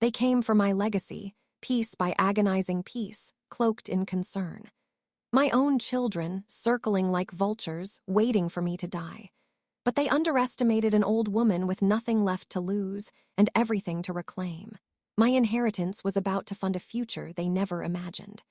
They came for my legacy, piece by agonizing piece, cloaked in concern. My own children, circling like vultures, waiting for me to die. But they underestimated an old woman with nothing left to lose and everything to reclaim. My inheritance was about to fund a future they never imagined.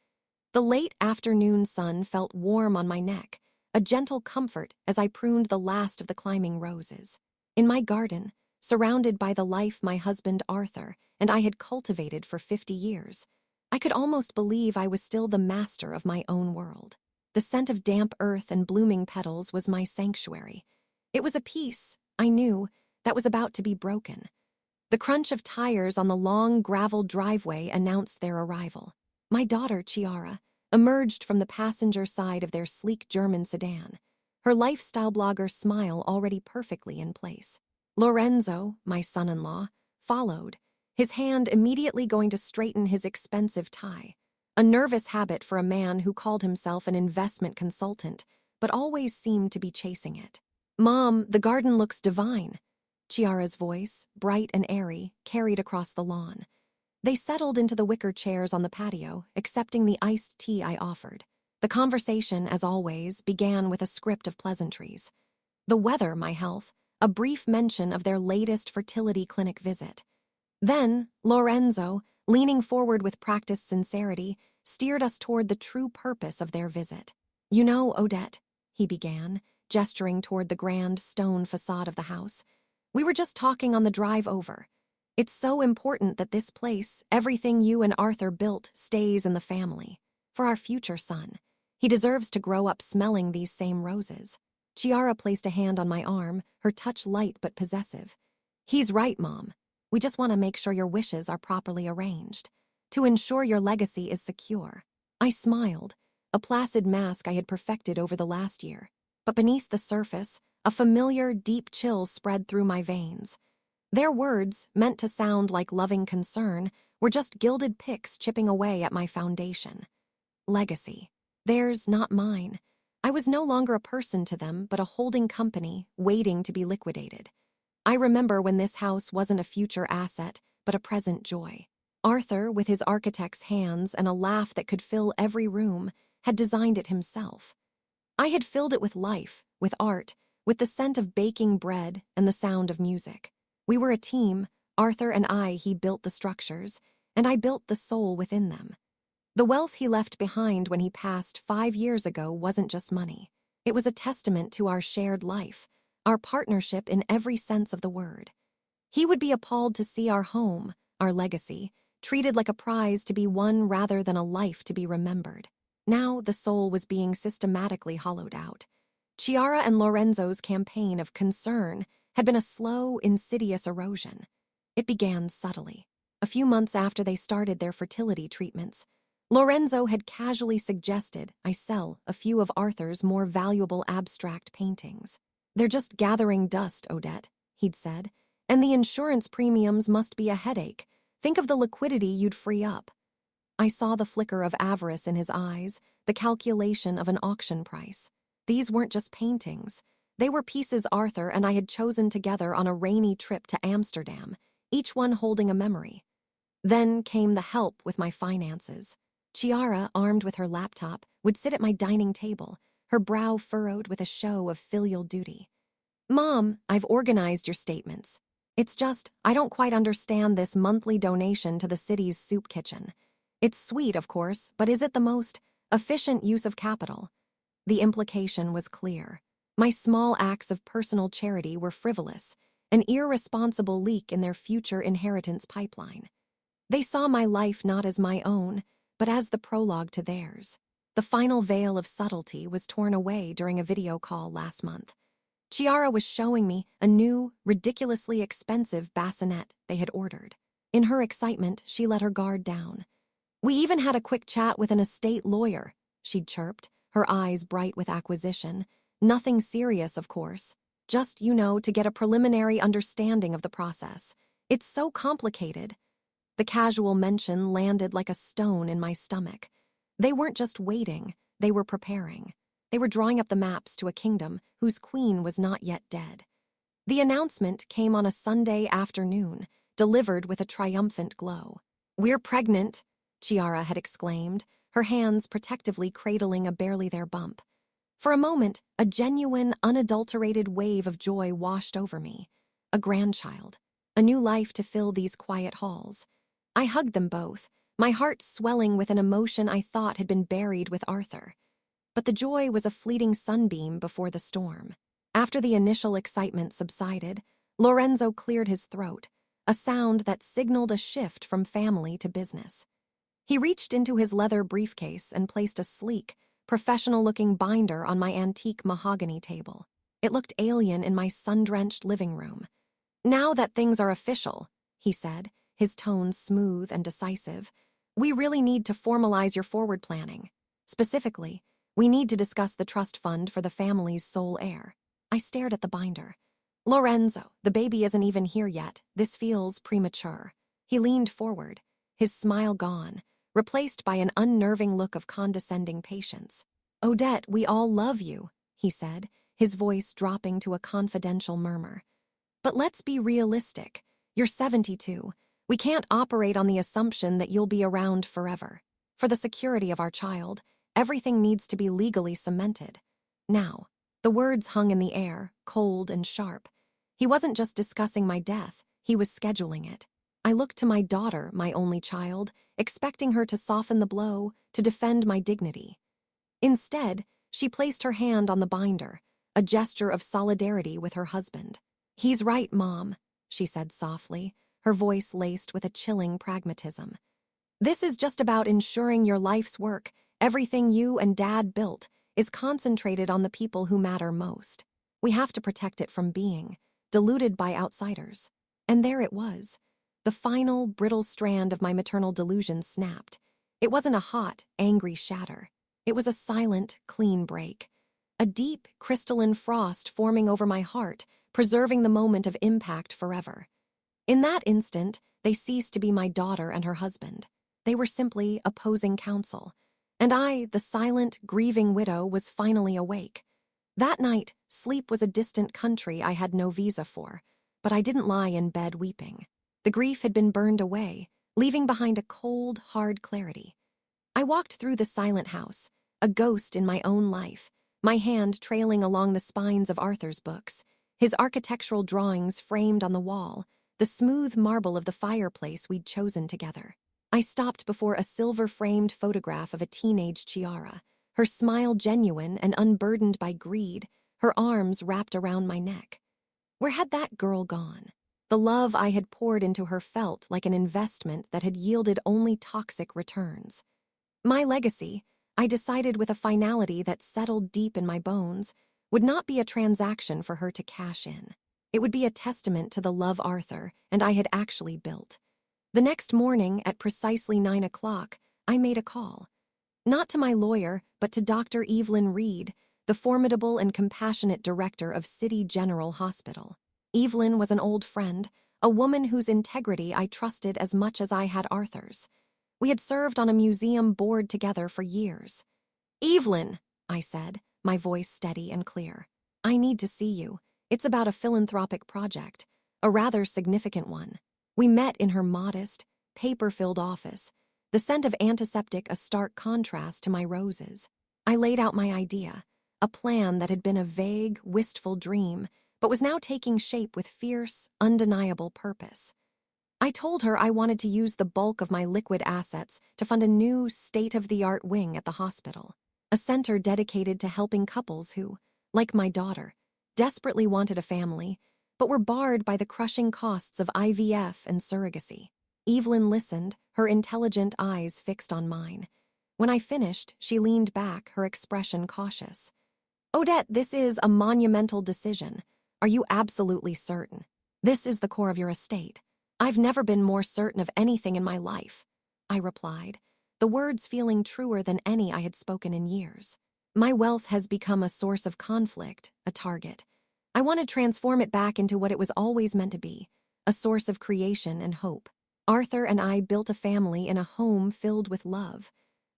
The late afternoon sun felt warm on my neck, a gentle comfort as I pruned the last of the climbing roses. In my garden, surrounded by the life my husband Arthur and I had cultivated for 50 years, I could almost believe I was still the master of my own world. The scent of damp earth and blooming petals was my sanctuary. It was a peace, I knew, that was about to be broken. The crunch of tires on the long gravel driveway announced their arrival. My daughter, Chiara, emerged from the passenger side of their sleek German sedan, her lifestyle blogger smile already perfectly in place. Lorenzo, my son-in-law, followed, his hand immediately going to straighten his expensive tie, a nervous habit for a man who called himself an investment consultant, but always seemed to be chasing it. "Mom, the garden looks divine." Chiara's voice, bright and airy, carried across the lawn. They settled into the wicker chairs on the patio, accepting the iced tea I offered. The conversation, as always, began with a script of pleasantries. The weather, my health, a brief mention of their latest fertility clinic visit. Then, Lorenzo, leaning forward with practiced sincerity, steered us toward the true purpose of their visit. "You know, Odette," he began, gesturing toward the grand stone facade of the house, "we were just talking on the drive over. It's so important that this place, everything you and Arthur built, stays in the family. For our future son. He deserves to grow up smelling these same roses." Chiara placed a hand on my arm, her touch light but possessive. "He's right, Mom. We just want to make sure your wishes are properly arranged, to ensure your legacy is secure." I smiled, a placid mask I had perfected over the last year. But beneath the surface, a familiar, deep chill spread through my veins. Their words, meant to sound like loving concern, were just gilded picks chipping away at my foundation. Legacy. Theirs, not mine. I was no longer a person to them, but a holding company, waiting to be liquidated. I remember when this house wasn't a future asset, but a present joy. Arthur, with his architect's hands and a laugh that could fill every room, had designed it himself. I had filled it with life, with art, with the scent of baking bread and the sound of music. We were a team, Arthur and I. He built the structures, and I built the soul within them. The wealth he left behind when he passed 5 years ago wasn't just money. It was a testament to our shared life, our partnership in every sense of the word. He would be appalled to see our home, our legacy, treated like a prize to be won rather than a life to be remembered. Now the soul was being systematically hollowed out. Chiara and Lorenzo's campaign of concern had been a slow, insidious erosion. It began subtly. A few months after they started their fertility treatments, Lorenzo had casually suggested I sell a few of Arthur's more valuable abstract paintings. "They're just gathering dust, Odette," he'd said, "and the insurance premiums must be a headache. Think of the liquidity you'd free up." I saw the flicker of avarice in his eyes, the calculation of an auction price. These weren't just paintings. They were pieces Arthur and I had chosen together on a rainy trip to Amsterdam, each one holding a memory. Then came the help with my finances. Chiara, armed with her laptop, would sit at my dining table, her brow furrowed with a show of filial duty. "Mom, I've organized your statements. It's just, I don't quite understand this monthly donation to the city's soup kitchen. It's sweet, of course, but is it the most efficient use of capital?" The implication was clear. My small acts of personal charity were frivolous, an irresponsible leak in their future inheritance pipeline. They saw my life not as my own, but as the prologue to theirs. The final veil of subtlety was torn away during a video call last month. Chiara was showing me a new, ridiculously expensive bassinet they had ordered. In her excitement, she let her guard down. "We even had a quick chat with an estate lawyer," she'd chirped, her eyes bright with acquisition. "Nothing serious, of course. Just, to get a preliminary understanding of the process. It's so complicated." The casual mention landed like a stone in my stomach. They weren't just waiting, they were preparing. They were drawing up the maps to a kingdom whose queen was not yet dead. The announcement came on a Sunday afternoon, delivered with a triumphant glow. "We're pregnant," Chiara had exclaimed, her hands protectively cradling a barely there bump. For a moment, a genuine, unadulterated wave of joy washed over me. A grandchild, a new life to fill these quiet halls. I hugged them both, my heart swelling with an emotion I thought had been buried with Arthur. But the joy was a fleeting sunbeam before the storm. After the initial excitement subsided, Lorenzo cleared his throat, a sound that signaled a shift from family to business. He reached into his leather briefcase and placed a sleek, professional-looking binder on my antique mahogany table. It looked alien in my sun-drenched living room. "Now that things are official," he said, his tone smooth and decisive, "we really need to formalize your forward planning. Specifically, we need to discuss the trust fund for the family's sole heir." I stared at the binder. "Lorenzo, the baby isn't even here yet. This feels premature." He leaned forward, his smile gone, replaced by an unnerving look of condescending patience. "Odette, we all love you," he said, his voice dropping to a confidential murmur. "But let's be realistic. You're 72. We can't operate on the assumption that you'll be around forever. For the security of our child, everything needs to be legally cemented. Now," the words hung in the air, cold and sharp. He wasn't just discussing my death, he was scheduling it. I looked to my daughter, my only child, expecting her to soften the blow, to defend my dignity. Instead, she placed her hand on the binder, a gesture of solidarity with her husband. "He's right, Mom," she said softly, her voice laced with a chilling pragmatism. "This is just about ensuring your life's work, everything you and Dad built, is concentrated on the people who matter most. We have to protect it from being diluted by outsiders." And there it was. The final, brittle strand of my maternal delusion snapped. It wasn't a hot, angry shatter. It was a silent, clean break. A deep, crystalline frost forming over my heart, preserving the moment of impact forever. In that instant, they ceased to be my daughter and her husband. They were simply opposing counsel. And I, the silent, grieving widow, was finally awake. That night, sleep was a distant country I had no visa for, but I didn't lie in bed weeping. The grief had been burned away, leaving behind a cold, hard clarity. I walked through the silent house, a ghost in my own life, my hand trailing along the spines of Arthur's books, his architectural drawings framed on the wall, the smooth marble of the fireplace we'd chosen together. I stopped before a silver-framed photograph of a teenage Chiara, her smile genuine and unburdened by greed, her arms wrapped around my neck. Where had that girl gone? The love I had poured into her felt like an investment that had yielded only toxic returns. My legacy, I decided with a finality that settled deep in my bones, would not be a transaction for her to cash in. It would be a testament to the love Arthur and I had actually built. The next morning, at precisely 9 o'clock, I made a call. Not to my lawyer, but to Dr. Evelyn Reed, the formidable and compassionate director of City General Hospital. Evelyn was an old friend, a woman whose integrity I trusted as much as I had Arthur's. We had served on a museum board together for years. "Evelyn," I said, my voice steady and clear, "I need to see you. It's about a philanthropic project, a rather significant one." We met in her modest, paper-filled office, the scent of antiseptic a stark contrast to my roses. I laid out my idea, a plan that had been a vague, wistful dream, but was now taking shape with fierce, undeniable purpose. I told her I wanted to use the bulk of my liquid assets to fund a new, state-of-the-art wing at the hospital, a center dedicated to helping couples who, like my daughter, desperately wanted a family, but were barred by the crushing costs of IVF and surrogacy. Evelyn listened, her intelligent eyes fixed on mine. When I finished, she leaned back, her expression cautious. "Odette, this is a monumental decision. Are you absolutely certain? This is the core of your estate." "I've never been more certain of anything in my life," I replied, the words feeling truer than any I had spoken in years. "My wealth has become a source of conflict, a target. I want to transform it back into what it was always meant to be, a source of creation and hope. Arthur and I built a family in a home filled with love.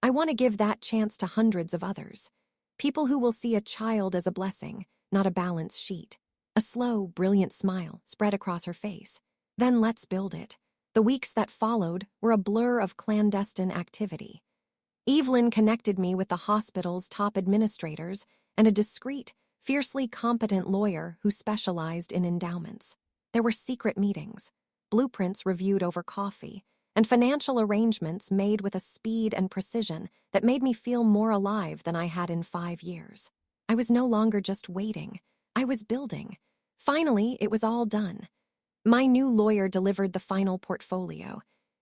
I want to give that chance to hundreds of others. People who will see a child as a blessing, not a balance sheet." A slow, brilliant smile spread across her face. Then let's build it. The weeks that followed were a blur of clandestine activity. Evelyn connected me with the hospital's top administrators and a discreet, fiercely competent lawyer who specialized in endowments. There were secret meetings, blueprints reviewed over coffee, and financial arrangements made with a speed and precision that made me feel more alive than I had in 5 years. I was no longer just waiting. I was building. Finally, it was all done. My new lawyer delivered the final portfolio.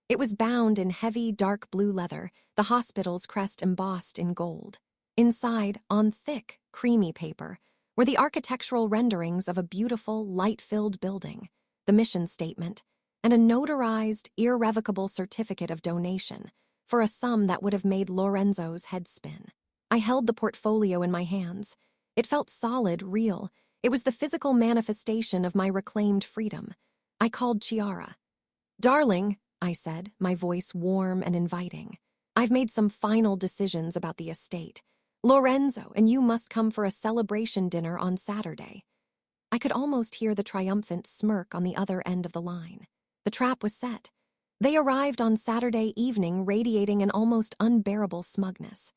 It was bound in heavy, dark blue leather, the hospital's crest embossed in gold. Inside, on thick, creamy paper, were the architectural renderings of a beautiful, light-filled building, the mission statement, and a notarized, irrevocable certificate of donation for a sum that would have made Lorenzo's head spin. I held the portfolio in my hands. It felt solid, real. It was the physical manifestation of my reclaimed freedom. I called Chiara. "Darling," I said, my voice warm and inviting, "I've made some final decisions about the estate. Lorenzo and you must come for a celebration dinner on Saturday." I could almost hear the triumphant smirk on the other end of the line. The trap was set. They arrived on Saturday evening radiating an almost unbearable smugness.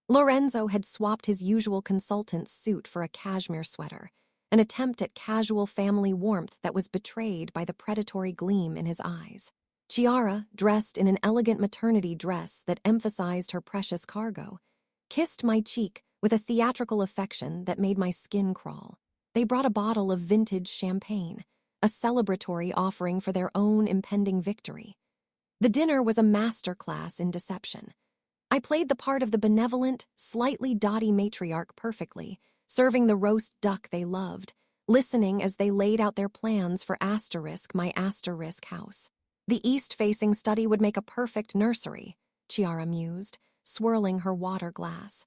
Lorenzo had swapped his usual consultant's suit for a cashmere sweater, an attempt at casual family warmth that was betrayed by the predatory gleam in his eyes. Chiara, dressed in an elegant maternity dress that emphasized her precious cargo, kissed my cheek with a theatrical affection that made my skin crawl. They brought a bottle of vintage champagne, a celebratory offering for their own impending victory. The dinner was a masterclass in deception. I played the part of the benevolent, slightly dotty matriarch perfectly, serving the roast duck they loved, listening as they laid out their plans for my asterisk house. The east-facing study would make a perfect nursery, Chiara mused, swirling her water glass.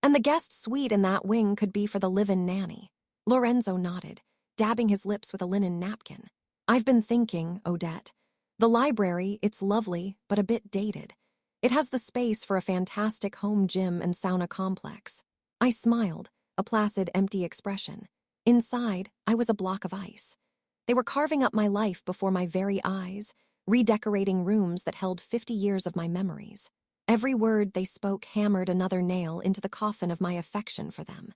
And the guest suite in that wing could be for the live-in nanny. Lorenzo nodded, dabbing his lips with a linen napkin. "I've been thinking, Odette. The library, it's lovely, but a bit dated. It has the space for a fantastic home gym and sauna complex." I smiled, a placid, empty expression. Inside, I was a block of ice. They were carving up my life before my very eyes, redecorating rooms that held 50 years of my memories. Every word they spoke hammered another nail into the coffin of my affection for them.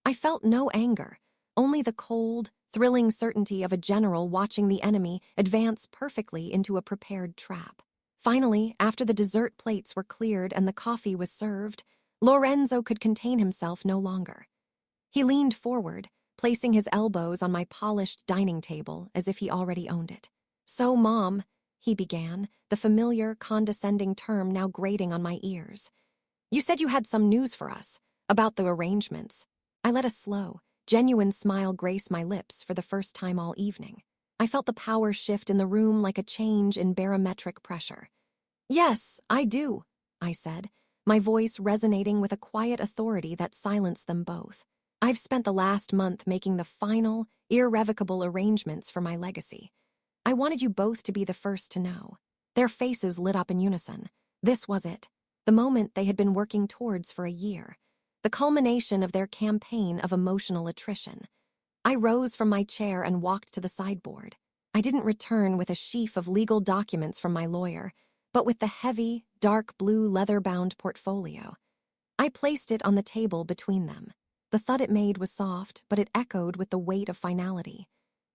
I felt no anger, only the cold, thrilling certainty of a general watching the enemy advance perfectly into a prepared trap. Finally, after the dessert plates were cleared and the coffee was served, Lorenzo could contain himself no longer. He leaned forward, placing his elbows on my polished dining table as if he already owned it. "So, Mom," he began, the familiar, condescending term now grating on my ears. "You said you had some news for us, about the arrangements." I let a slow, genuine smile grace my lips for the first time all evening. I felt the power shift in the room like a change in barometric pressure. "Yes, I do," I said, my voice resonating with a quiet authority that silenced them both. "I've spent the last month making the final, irrevocable arrangements for my legacy. I wanted you both to be the first to know." Their faces lit up in unison. This was it, the moment they had been working towards for a year, the culmination of their campaign of emotional attrition. I rose from my chair and walked to the sideboard. I didn't return with a sheaf of legal documents from my lawyer, but with the heavy, dark blue leather-bound portfolio. I placed it on the table between them. The thud it made was soft, but it echoed with the weight of finality.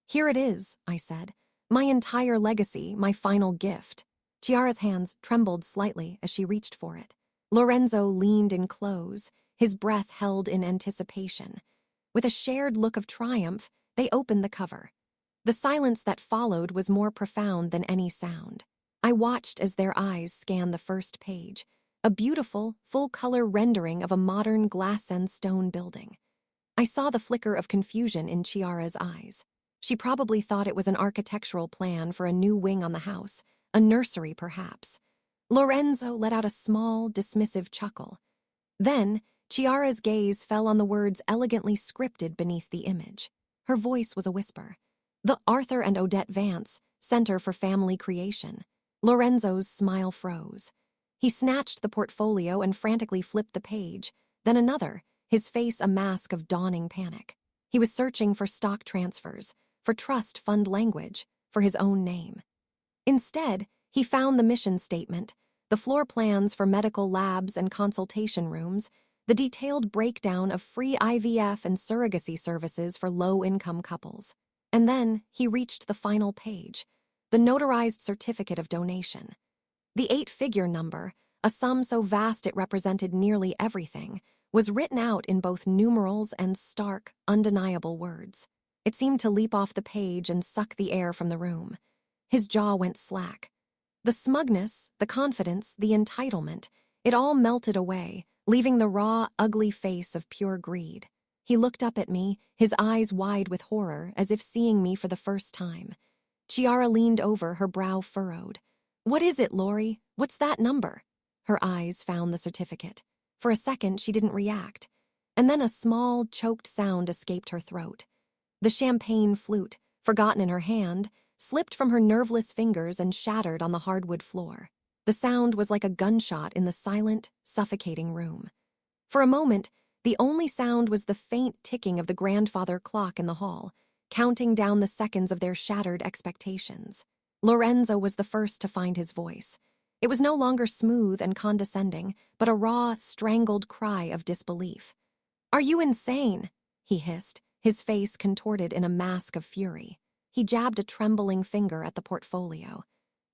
"Here it is," I said. "My entire legacy, my final gift." Chiara's hands trembled slightly as she reached for it. Lorenzo leaned in close, his breath held in anticipation. With a shared look of triumph, they opened the cover. The silence that followed was more profound than any sound. I watched as their eyes scanned the first page, a beautiful, full-color rendering of a modern glass and stone building. I saw the flicker of confusion in Chiara's eyes. She probably thought it was an architectural plan for a new wing on the house, a nursery perhaps. Lorenzo let out a small, dismissive chuckle. Then, Chiara's gaze fell on the words elegantly scripted beneath the image. Her voice was a whisper. "The Arthur and Odette Vance, Center for Family Creation." Lorenzo's smile froze. He snatched the portfolio and frantically flipped the page, then another, his face a mask of dawning panic. He was searching for stock transfers, for trust fund language, for his own name. Instead, he found the mission statement, the floor plans for medical labs and consultation rooms, the detailed breakdown of free IVF and surrogacy services for low-income couples. And then he reached the final page, the notarized certificate of donation. The 8-figure number, a sum so vast it represented nearly everything, was written out in both numerals and stark, undeniable words. It seemed to leap off the page and suck the air from the room. His jaw went slack. The smugness, the confidence, the entitlement, it all melted away, leaving the raw, ugly face of pure greed. He looked up at me, his eyes wide with horror, as if seeing me for the first time. Chiara leaned over, her brow furrowed. "What is it, Lori? What's that number?" Her eyes found the certificate. For a second, she didn't react. And then a small, choked sound escaped her throat. The champagne flute, forgotten in her hand, slipped from her nerveless fingers and shattered on the hardwood floor. The sound was like a gunshot in the silent, suffocating room. For a moment, the only sound was the faint ticking of the grandfather clock in the hall, counting down the seconds of their shattered expectations. Lorenzo was the first to find his voice. It was no longer smooth and condescending, but a raw, strangled cry of disbelief. "Are you insane?" he hissed, his face contorted in a mask of fury. He jabbed a trembling finger at the portfolio.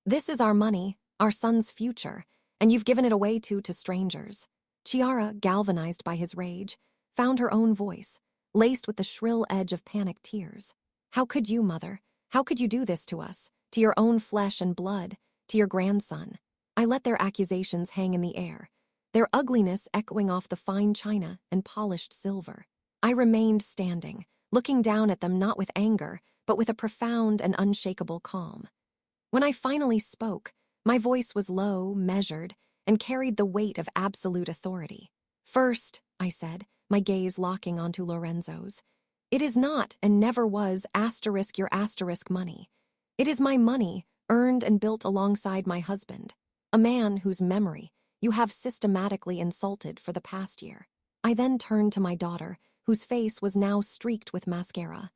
"This is our money, our son's future, and you've given it away to strangers." Chiara, galvanized by his rage, found her own voice, laced with the shrill edge of panicked tears. "How could you, Mother? How could you do this to us, to your own flesh and blood, to your grandson?" I let their accusations hang in the air, their ugliness echoing off the fine china and polished silver. I remained standing, looking down at them not with anger, but with a profound and unshakable calm. When I finally spoke, my voice was low, measured, and carried the weight of absolute authority. "First," I said, my gaze locking onto Lorenzo's, "it is not and never was your money. It is my money, earned and built alongside my husband, a man whose memory you have systematically insulted for the past year." I then turned to my daughter, whose face was now streaked with mascara.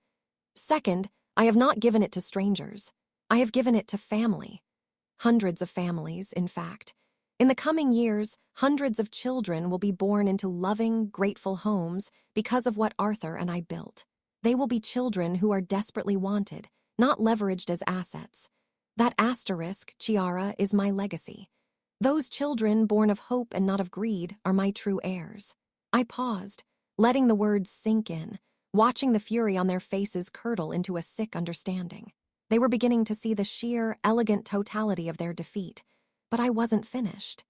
"Second, I have not given it to strangers. I have given it to family. Hundreds of families, in fact. In the coming years, hundreds of children will be born into loving, grateful homes because of what Arthur and I built. They will be children who are desperately wanted, not leveraged as assets. That asterisk, Chiara, is my legacy. Those children born of hope and not of greed are my true heirs." I paused, letting the words sink in, watching the fury on their faces curdle into a sick understanding. They were beginning to see the sheer, elegant totality of their defeat, but I wasn't finished.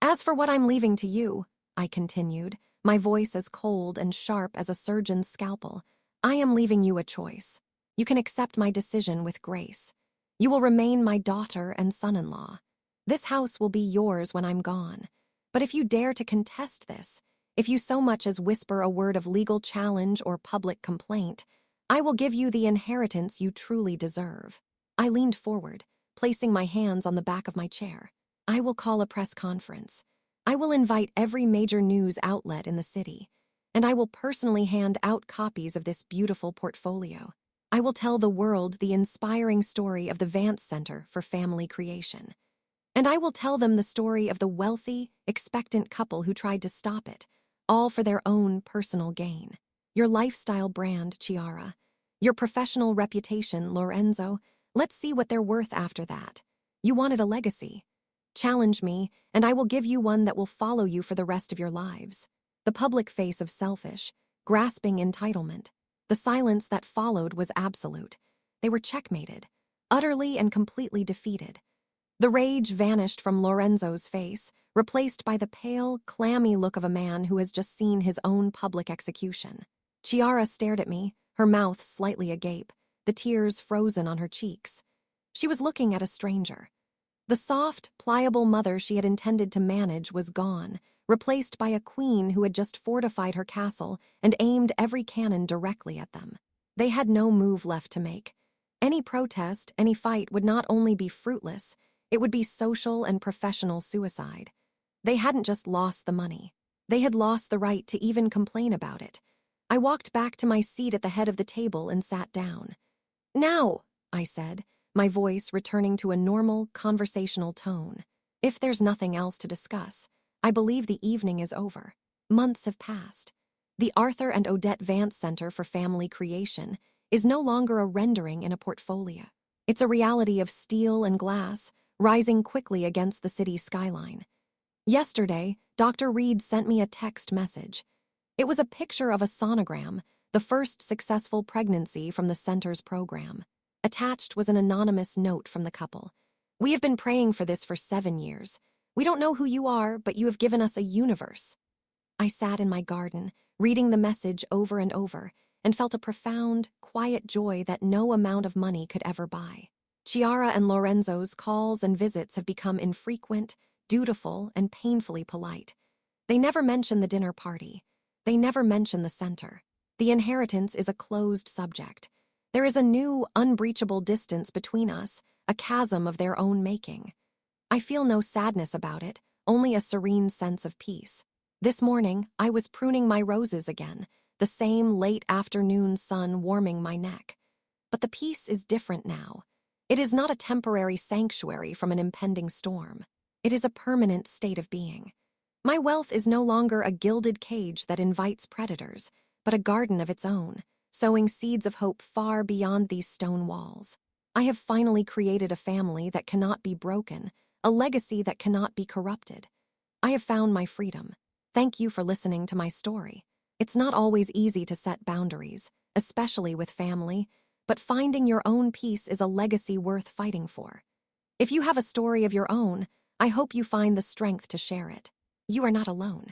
"As for what I'm leaving to you," I continued, my voice as cold and sharp as a surgeon's scalpel, "I am leaving you a choice. You can accept my decision with grace. You will remain my daughter and son-in-law. This house will be yours when I'm gone. But if you dare to contest this, if you so much as whisper a word of legal challenge or public complaint, I will give you the inheritance you truly deserve." I leaned forward, placing my hands on the back of my chair. "I will call a press conference. I will invite every major news outlet in the city, and I will personally hand out copies of this beautiful portfolio. I will tell the world the inspiring story of the Vance Center for Family Creation. And I will tell them the story of the wealthy, expectant couple who tried to stop it, all for their own personal gain. Your lifestyle brand, Chiara. Your professional reputation, Lorenzo. Let's see what they're worth after that. You wanted a legacy. Challenge me, and I will give you one that will follow you for the rest of your lives." The public face of selfish, grasping entitlement. The silence that followed was absolute. They were checkmated, utterly and completely defeated. The rage vanished from Lorenzo's face, replaced by the pale, clammy look of a man who has just seen his own public execution. Chiara stared at me, her mouth slightly agape, the tears frozen on her cheeks. She was looking at a stranger. The soft, pliable mother she had intended to manage was gone, replaced by a queen who had just fortified her castle and aimed every cannon directly at them. They had no move left to make. Any protest, any fight would not only be fruitless, it would be social and professional suicide. They hadn't just lost the money. They had lost the right to even complain about it. I walked back to my seat at the head of the table and sat down. "Now," I said, my voice returning to a normal, conversational tone. If there's nothing else to discuss, I believe the evening is over. Months have passed. The Arthur and Odette Vance Center for Family Creation is no longer a rendering in a portfolio. It's a reality of steel and glass, rising quickly against the city's skyline. Yesterday, Dr. Reed sent me a text message. It was a picture of a sonogram, the first successful pregnancy from the center's program. Attached was an anonymous note from the couple. "We have been praying for this for 7 years. We don't know who you are, but you have given us a universe." I sat in my garden, reading the message over and over, and felt a profound, quiet joy that no amount of money could ever buy. Chiara and Lorenzo's calls and visits have become infrequent, dutiful, and painfully polite. They never mention the dinner party. They never mention the center. The inheritance is a closed subject. There is a new, unbreachable distance between us, a chasm of their own making. I feel no sadness about it, only a serene sense of peace. This morning, I was pruning my roses again, the same late afternoon sun warming my neck. But the peace is different now. It is not a temporary sanctuary from an impending storm. It is a permanent state of being. My wealth is no longer a gilded cage that invites predators, but a garden of its own, sowing seeds of hope far beyond these stone walls. I have finally created a family that cannot be broken, a legacy that cannot be corrupted. I have found my freedom. Thank you for listening to my story. It's not always easy to set boundaries, especially with family, but finding your own peace is a legacy worth fighting for. If you have a story of your own, I hope you find the strength to share it. You are not alone.